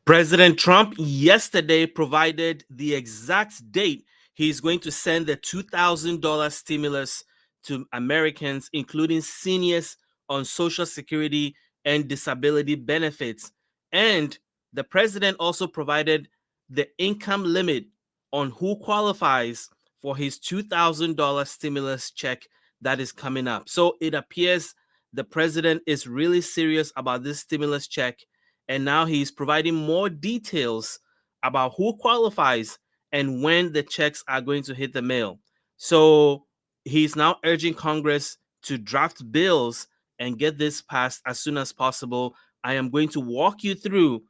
President Trump yesterday provided the exact date he's going to send the $2,000 stimulus to Americans, including seniors on Social Security and disability benefits. And the president also provided the income limit on who qualifies for his $2,000 stimulus check that is coming up. So it appears the president is really serious about this stimulus check, and now he's providing more details about who qualifies and when the checks are going to hit the mail. So he's now urging Congress to draft bills and get this passed as soon as possible. I am going to walk you through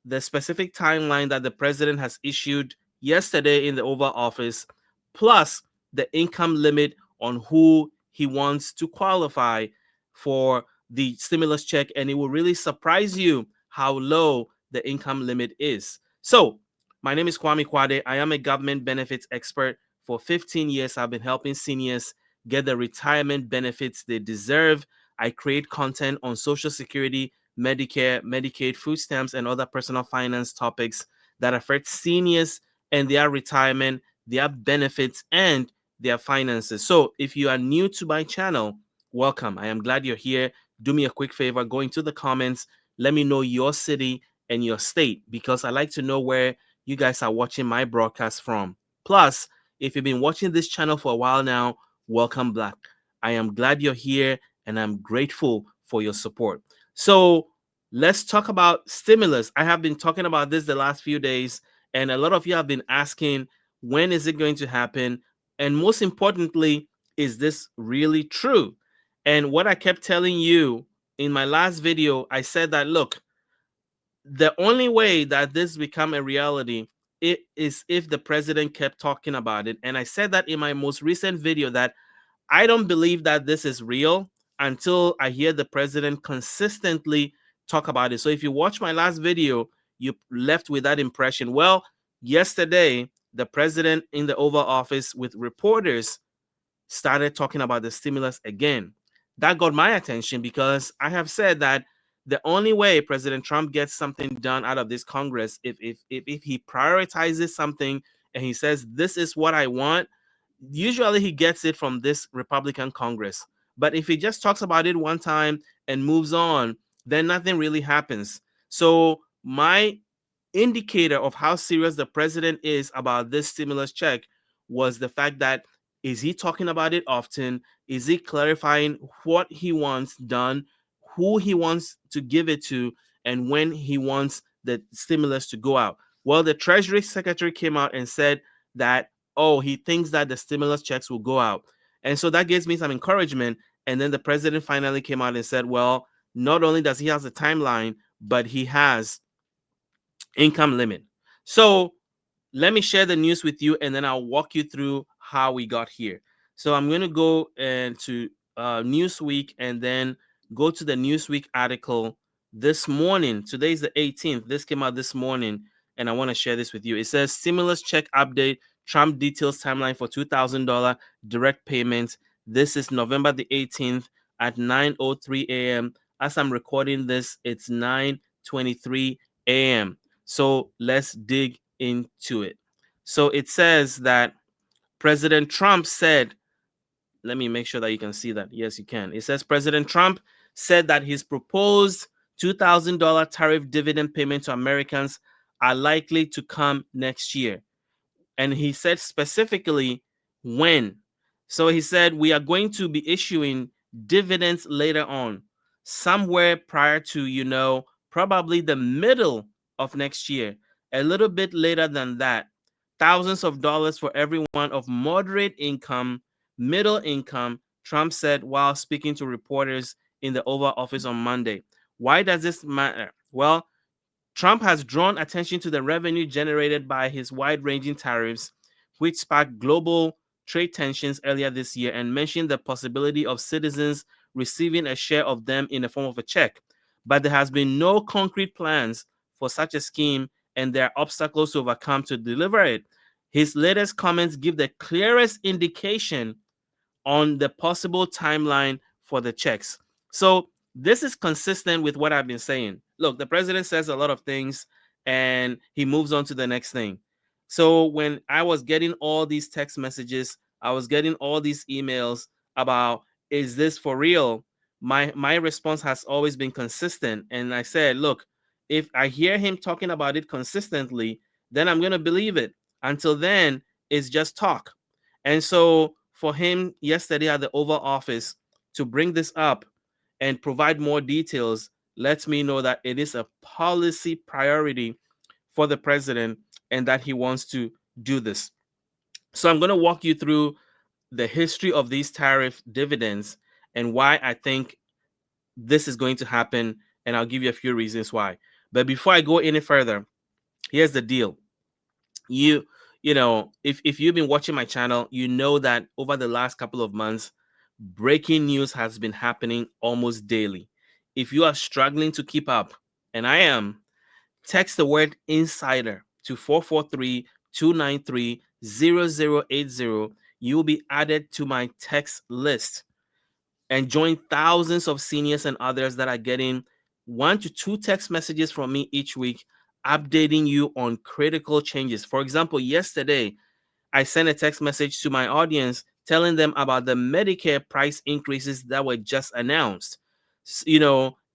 the specific timeline that the president has issued yesterday in the Oval Office, plus the income limit on who he wants to qualify for the stimulus check. And it will really surprise you how low the income limit is. So, my name is Kwame Kwade. I am a government benefits expert. For 15 years, I've been helping seniors get the retirement benefits they deserve. I create content on Social Security, Medicare, Medicaid, food stamps, and other personal finance topics that affect seniors and their retirement, their benefits, and their finances. So, if you are new to my channel, welcome. I am glad you're here. Do me a quick favor, go into the comments, let me know your city and your state, because I like to know where you guys are watching my broadcast from. Plus, if you've been watching this channel for a while now, welcome back. I am glad you're here and I'm grateful for your support. So let's talk about stimulus. I have been talking about this the last few days, and a lot of you have been asking, when is it going to happen? And most importantly, is this really true? And what I kept telling you in my last video, I said that, look, the only way that this become a reality is if the president kept talking about it. And I said that in my most recent video that I don't believe that this is real until I hear the president consistently talk about it. So if you watch my last video, you left with that impression. Well, yesterday, the president in the Oval Office with reporters started talking about the stimulus again. That got my attention because I have said that the only way President Trump gets something done out of this Congress, if he prioritizes something and he says, this is what I want, usually he gets it from this Republican Congress. But if he just talks about it one time and moves on, then nothing really happens. So my indicator of how serious the president is about this stimulus check was the fact that, is he talking about it often? Is he clarifying what he wants done, who he wants to give it to, and when he wants the stimulus to go out? Well, the Treasury Secretary came out and said that, oh, he thinks that the stimulus checks will go out. And so that gives me some encouragement. And then the president finally came out and said, well, not only does he have the timeline, but he has income limit. So let me share the news with you, and then I'll walk you through how we got here. So I'm going to go into Newsweek and then go to the Newsweek article this morning. Today's the 18th. This came out this morning, and I want to share this with you. It says stimulus check update. Trump details timeline for $2,000 direct payments. This is November the 18th at 9:03 a.m. As I'm recording this, it's 9:23 a.m. So let's dig into it. So it says that President Trump said, let me make sure that you can see that. Yes, you can. It says President Trump said that his proposed $2,000 tariff dividend payment to Americans are likely to come next year. And he said specifically when. So he said, we are going to be issuing dividends later on, somewhere prior to, probably the middle of next year, a little bit later than that. Thousands of dollars for everyone of moderate income, middle income, Trump said while speaking to reporters in the Oval Office on Monday. Why does this matter? Well, Trump has drawn attention to the revenue generated by his wide-ranging tariffs, which sparked global trade tensions earlier this year, and mentioned the possibility of citizens receiving a share of them in the form of a check. But there has been no concrete plans for such a scheme, and there are obstacles to overcome to deliver it. His latest comments give the clearest indication on the possible timeline for the checks. So this is consistent with what I've been saying. Look, the president says a lot of things, and he moves on to the next thing. So when I was getting all these text messages, I was getting all these emails about, is this for real? My response has always been consistent. And I said, look, if I hear him talking about it consistently, then I'm going to believe it. Until then, it's just talk. And so for him yesterday at the Oval Office to bring this up and provide more details lets me know that it is a policy priority for the president and that he wants to do this. So I'm going to walk you through the history of these tariff dividends and why I think this is going to happen, and I'll give you a few reasons why. But before I go any further, here's the deal. You you know, if you've been watching my channel, you know that over the last couple of months, breaking news has been happening almost daily. If you are struggling to keep up, and I am, text the word insider to 443-293-0080. You will be added to my text list and join thousands of seniors and others that are getting 1 to 2 text messages from me each week, updating you on critical changes. For example, yesterday, I sent a text message to my audience telling them about the Medicare price increases that were just announced.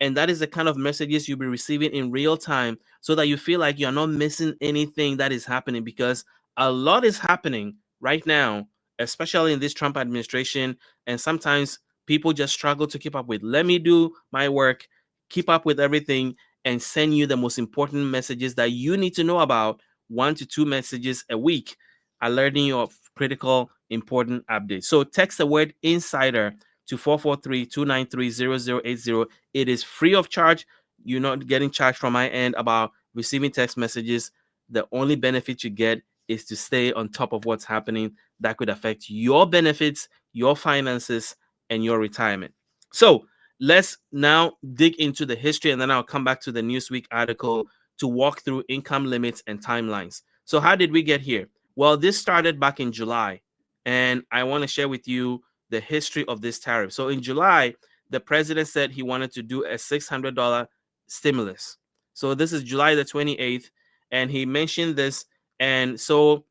And that is the kind of messages you'll be receiving in real time so that you feel like you're not missing anything that is happening, because a lot is happening right now, especially in this Trump administration. And sometimes people just struggle to keep up with. Let me do my work, keep up with everything, and send you the most important messages that you need to know about, 1 to 2 messages a week, alerting you of critical, important updates. So text the word insider to 443-293-0080. It is free of charge. You're not getting charged from my end about receiving text messages. The only benefit you get is to stay on top of what's happening that could affect your benefits, your finances, and your retirement. So let's now dig into the history, and then I'll come back to the Newsweek article to walk through income limits and timelines. So how did we get here? Well, this started back in July, and I want to share with you the history of this tariff. So in July, the president said he wanted to do a $600 stimulus. So this is July the 28th, and he mentioned this. And so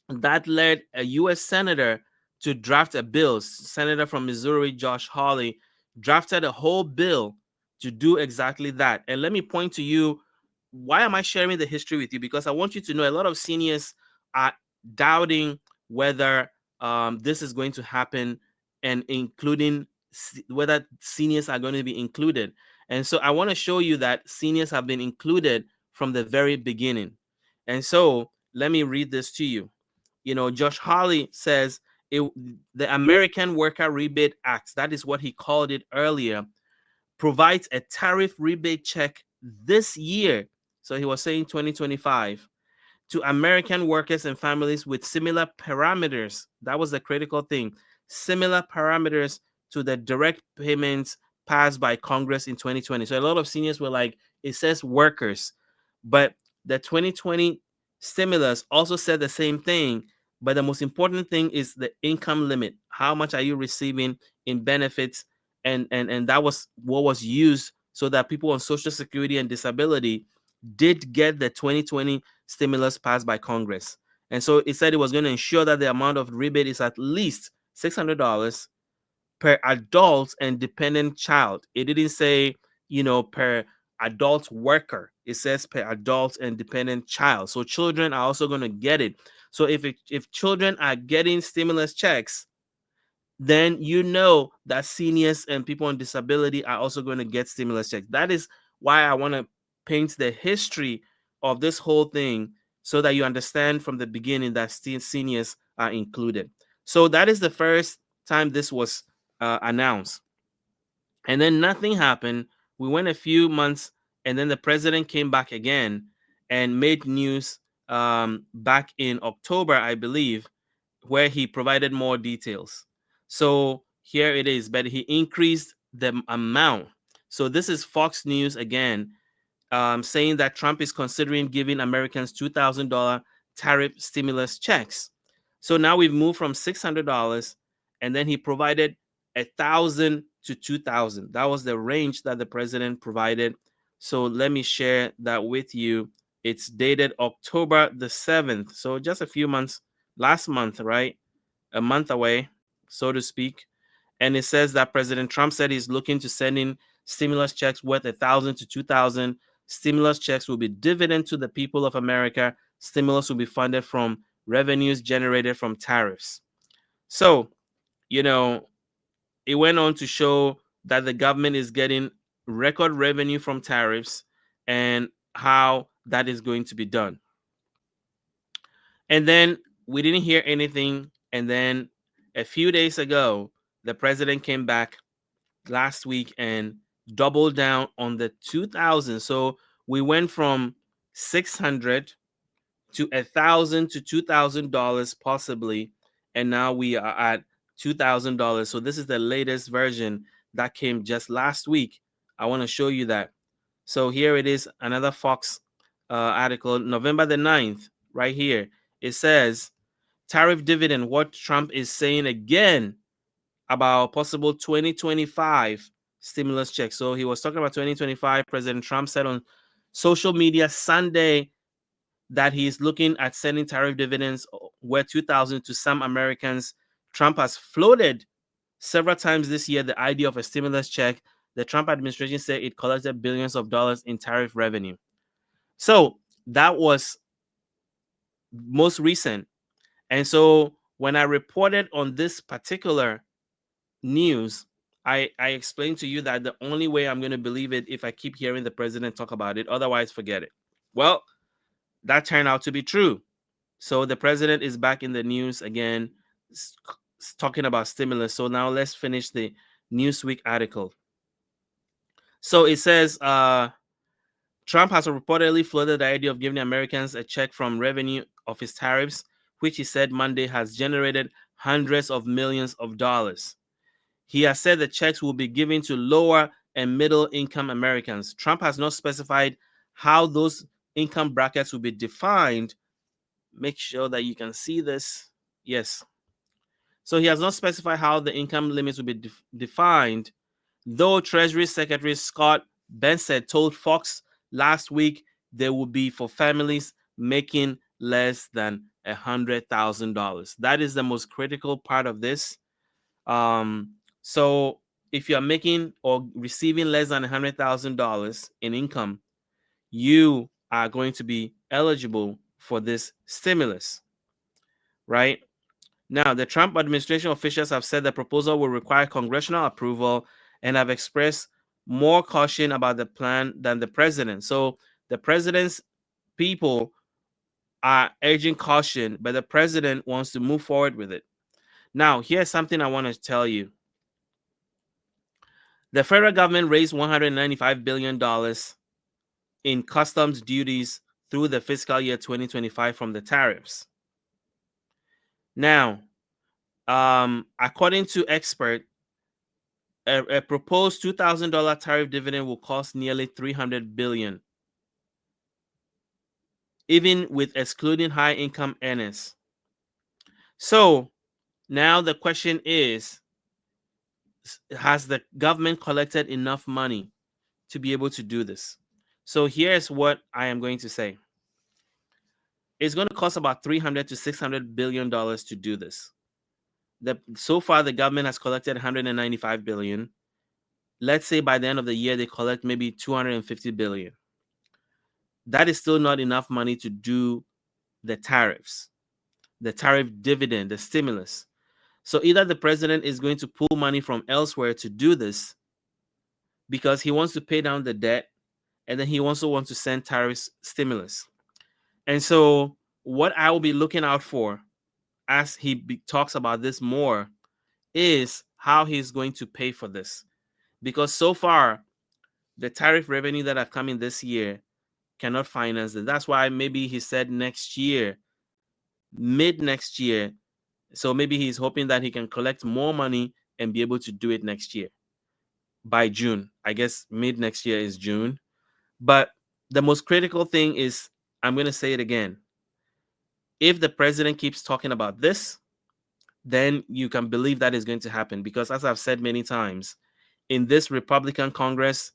that led a U.S. senator to draft a bill. Senator from Missouri, Josh Hawley, drafted a whole bill to do exactly that. And let me point to you, why am I sharing the history with you? Because I want you to know a lot of seniors are doubting whether this is going to happen, and including whether seniors are going to be included. And so I want to show you that seniors have been included from the very beginning. And so let me read this to you. Josh Hawley says the American Worker Rebate Act, that is what he called it earlier, provides a tariff rebate check this year. So he was saying 2025 to American workers and families with similar parameters. That was the critical thing. Similar parameters to the direct payments passed by Congress in 2020. So a lot of seniors were like, it says workers, but the 2020 stimulus also said the same thing. But the most important thing is the income limit. How much are you receiving in benefits? And that was what was used so that people on Social Security and disability did get the 2020 stimulus passed by Congress. And so it said it was going to ensure that the amount of rebate is at least $600 per adult and dependent child. It didn't say, per adult worker. It says per adult and dependent child. So children are also going to get it. So if children are getting stimulus checks, then you know that seniors and people on disability are also going to get stimulus checks. That is why I want to paint the history of this whole thing so that you understand from the beginning that seniors are included. So that is the first time this was announced. And then nothing happened. We went a few months, and then the president came back again and made news back in October, I believe, where he provided more details. So here it is, but he increased the amount. So this is Fox News again, saying that Trump is considering giving Americans $2,000 tariff stimulus checks. So now we've moved from $600, and then he provided 1,000 to 2,000. That was the range that the president provided. So let me share that with you. It's dated October the 7th. So just a few months, last month, right? A month away, so to speak. And it says that President Trump said he's looking to send in stimulus checks worth 1,000 to 2,000. Stimulus checks will be dividend to the people of America. Stimulus will be funded from revenues generated from tariffs. So, you know, it went on to show that the government is getting record revenue from tariffs and how that is going to be done. And then we didn't hear anything. And then a few days ago, the president came back last week and doubled down on the 2,000. So we went from 600 to 1,000 to $2,000 possibly, and now we are at $2,000. So this is the latest version that came just last week. I want to show you that. So here it is, another Fox article, November the 9th, right here. It says, tariff dividend, what Trump is saying again about possible 2025 stimulus check. So he was talking about 2025. President Trump said on social media Sunday that he's looking at sending tariff dividends worth 2,000 to some Americans. Trump has floated several times this year the idea of a stimulus check. The Trump administration said it collected billions of dollars in tariff revenue. So that was most recent. And so when I reported on this particular news, I explained to you that the only way I'm going to believe it if I keep hearing the president talk about it. Otherwise, forget it. Well, that turned out to be true. So the president is back in the news again, talking about stimulus. So now let's finish the Newsweek article. So it says Trump has reportedly floated the idea of giving Americans a check from revenue of his tariffs, which he said Monday has generated hundreds of millions of dollars. He has said the checks will be given to lower and middle income Americans. Trump has not specified how those income brackets will be defined. Make sure that you can see this. Yes. So he has not specified how the income limits will be defined, though Treasury Secretary Scott Bessent told Fox last week they will be for families making less than $100,000. That is the most critical part of this. So if you are making or receiving less than $100,000 in income, you are going to be eligible for this stimulus, right? Now, the Trump administration officials have said the proposal will require congressional approval and have expressed more caution about the plan than the president. So the president's people are urging caution, but the president wants to move forward with it. Now, here's something I want to tell you. The federal government raised $195 billion in customs duties through the fiscal year 2025 from the tariffs. Now, according to experts, a proposed $2,000 tariff dividend will cost nearly $300 billion, even with excluding high income earners. So now the question is, has the government collected enough money to be able to do this? So here's what I am going to say. It's going to cost about $300 to $600 billion to do this. So far, the government has collected $195 billion. Let's say by the end of the year, they collect maybe $250 billion. That is still not enough money to do the tariffs, the tariff dividend, the stimulus. So either the president is going to pull money from elsewhere to do this because he wants to pay down the debt, and then he also wants to send tariff stimulus. And so what I will be looking out for as he talks about this more is how he's going to pay for this. Because so far, the tariff revenue that have come in this year cannot finance it. That's why maybe he said next year, mid next year. So maybe he's hoping that he can collect more money and be able to do it next year by June. I guess mid next year is June. But the most critical thing is, I'm going to say it again. If the president keeps talking about this, then you can believe that is going to happen. Because as I've said many times, in this Republican Congress,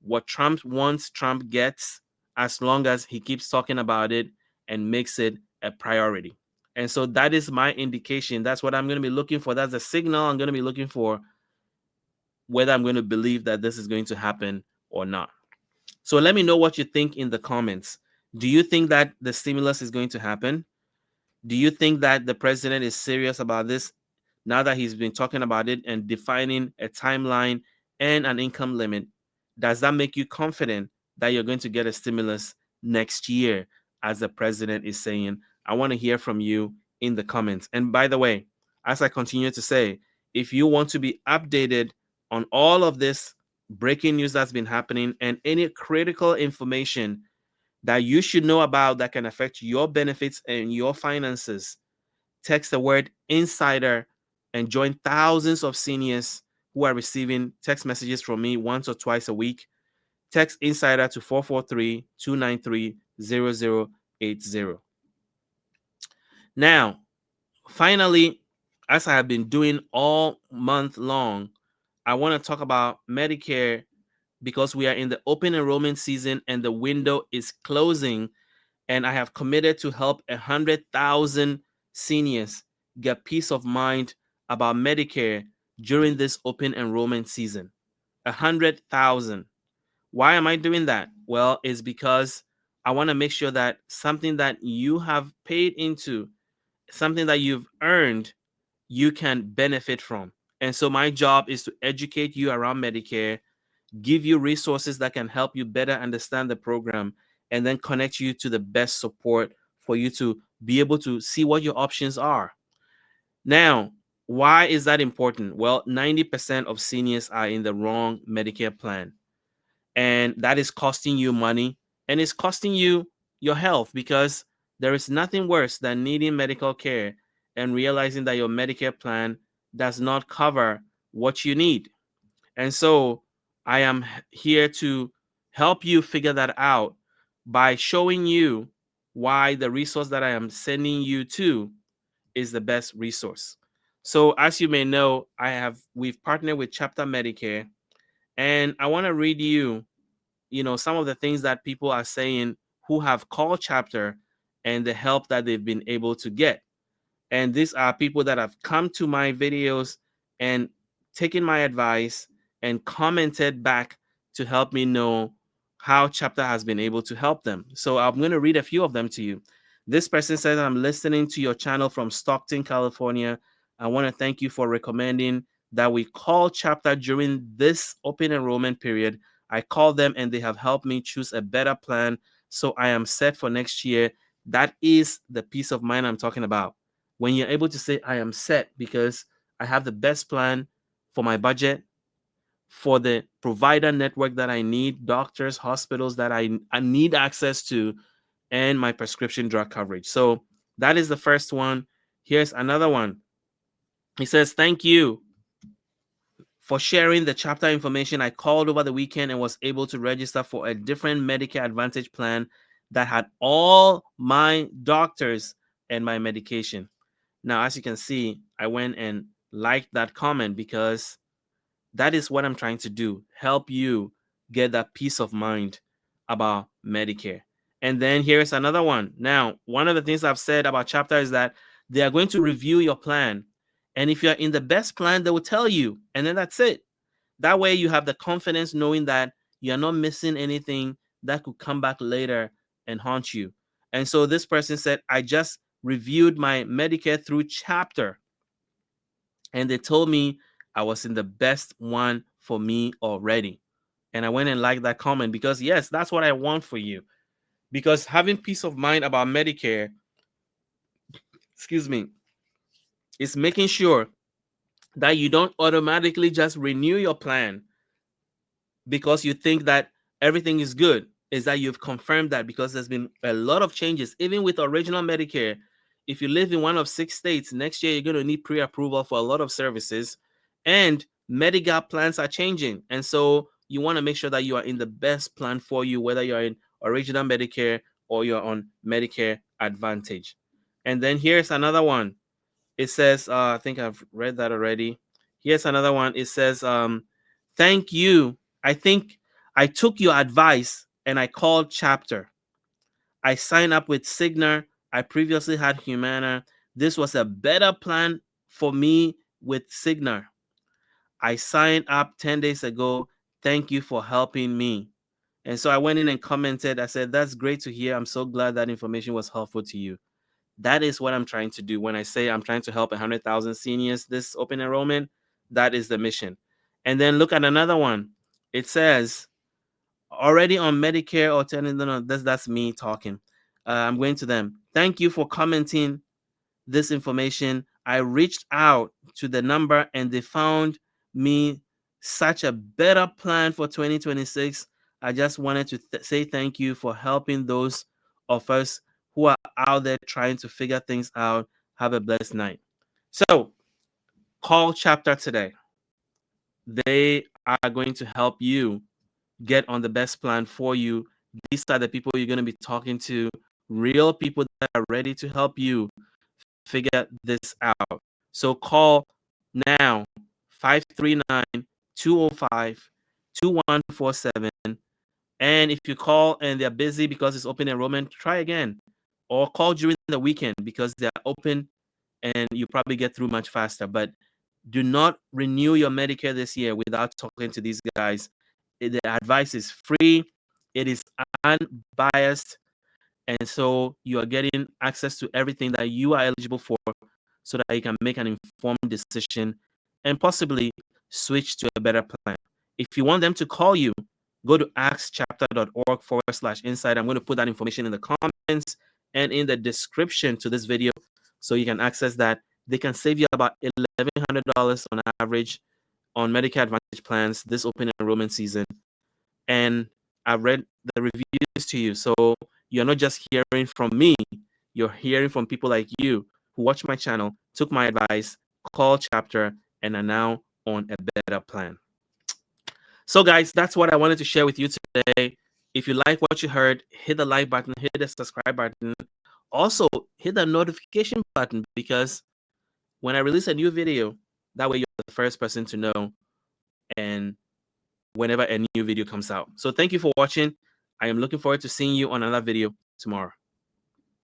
what Trump wants, Trump gets. as long as he keeps talking about it and makes it a priority. And so that is my indication. That's what I'm going to be looking for. That's the signal I'm going to be looking for, whether I'm going to believe that this is going to happen or not. So let me know what you think in the comments. Do you think that the stimulus is going to happen? Do you think that the president is serious about this now that he's been talking about it and defining a timeline and an income limit? Does that make you confident that you're going to get a stimulus next year, as the president is saying? I want to hear from you in the comments. And by the way, as I continue to say, if you want to be updated on all of this breaking news that's been happening and any critical information that you should know about that can affect your benefits and your finances, text the word insider and join thousands of seniors who are receiving text messages from me once or twice a week. Text insider to 443-293-0080. Now, finally, as I have been doing all month long, I want to talk about Medicare because we are in the open enrollment season and the window is closing, and I have committed to help 100,000 seniors get peace of mind about Medicare during this open enrollment season. 100,000. Why am I doing that? Well, it's because I want to make sure that something that you have paid into, something that you've earned, you can benefit from. And so my job is to educate you around Medicare, give you resources that can help you better understand the program, and then connect you to the best support for you to be able to see what your options are. Now, why is that important? Well, 90% of seniors are in the wrong Medicare plan, and that is costing you money and it's costing you your health, because there is nothing worse than needing medical care and realizing that your Medicare plan does not cover what you need. And so I am here to help you figure that out by showing you why the resource that I am sending you to is the best resource. So as you may know, we've partnered with Chapter Medicare, and I want to read you, some of the things that people are saying who have called Chapter and the help that they've been able to get. And these are people that have come to my videos and taken my advice and commented back to help me know how Chapter has been able to help them. So I'm going to read a few of them to you. This person says, I'm listening to your channel from Stockton, California. I want to thank you for recommending that we call Chapter during this open enrollment period. I called them and they have helped me choose a better plan, so I am set for next year. That is the peace of mind I'm talking about. When you're able to say, I am set because I have the best plan for my budget, for the provider network that I need, doctors, hospitals that I need access to, and my prescription drug coverage. So that is the first one. Here's another one. He says, thank you for sharing the Chapter information. I called over the weekend and was able to register for a different Medicare Advantage plan that had all my doctors and my medication. Now, as you can see, I went and liked that comment because that is what I'm trying to do, help you get that peace of mind about Medicare. And then here's another one. Now, one of the things I've said about Chapter is that they are going to review your plan. And if you're in the best plan, they will tell you. And then that's it. That way you have the confidence knowing that you're not missing anything that could come back later and haunt you. And so this person said, I just reviewed my Medicare through Chapter, and they told me I was in the best one for me already. And I went and liked that comment because, yes, that's what I want for you. Because having peace of mind about Medicare, excuse me, is making sure that you don't automatically just renew your plan because you think that everything is good. Is that you've confirmed that, because there's been a lot of changes, even with original Medicare. If you live in one of 6 states, next year you're going to need pre-approval for a lot of services, and Medigap plans are changing. And so you want to make sure that you are in the best plan for you, whether you're in original Medicare or you're on Medicare Advantage. And then here's another one. It says, I think I've read that already. Here's another one. It says, thank you. I think I took your advice and I called Chapter. I signed up with Cigna. I previously had Humana. This was a better plan for me with Cigna. I signed up 10 days ago. Thank you for helping me. And so I went in and commented. I said, that's great to hear. I'm so glad that information was helpful to you. That is what I'm trying to do. When I say I'm trying to help 100,000 seniors this open enrollment, that is the mission. And then look at another one. It says, already on Medicare or telling them, no, that's me talking. I'm going to them. Thank you for commenting this information. I reached out to the number and they found me such a better plan for 2026. I just wanted to say thank you for helping those of us who are out there trying to figure things out. Have a blessed night. So, call Chapter today. They are going to help you get on the best plan for you. These are the people you're going to be talking to, real people that are ready to help you figure this out. So call now 539-205-2147. And if you call and they're busy because it's open enrollment, try again. Or call during the weekend because they're open and you probably get through much faster. But do not renew your Medicare this year without talking to these guys. The advice is free, it is unbiased, and so you are getting access to everything that you are eligible for so that you can make an informed decision and possibly switch to a better plan. If you want them to call you, go to axchapter.org/insight. I'm going to put that information in the comments and in the description to this video so you can access that. They can save you about $1,100 on average on Medicare Advantage plans this open enrollment season. And I've read the reviews to you. So you're not just hearing from me, you're hearing from people like you who watch my channel, took my advice, called Chapter, and are now on a better plan. So guys, that's what I wanted to share with you today. If you like what you heard, hit the like button, hit the subscribe button. Also, hit the notification button because when I release a new video, that way you're the first person to know and whenever a new video comes out. So thank you for watching. I am looking forward to seeing you on another video tomorrow.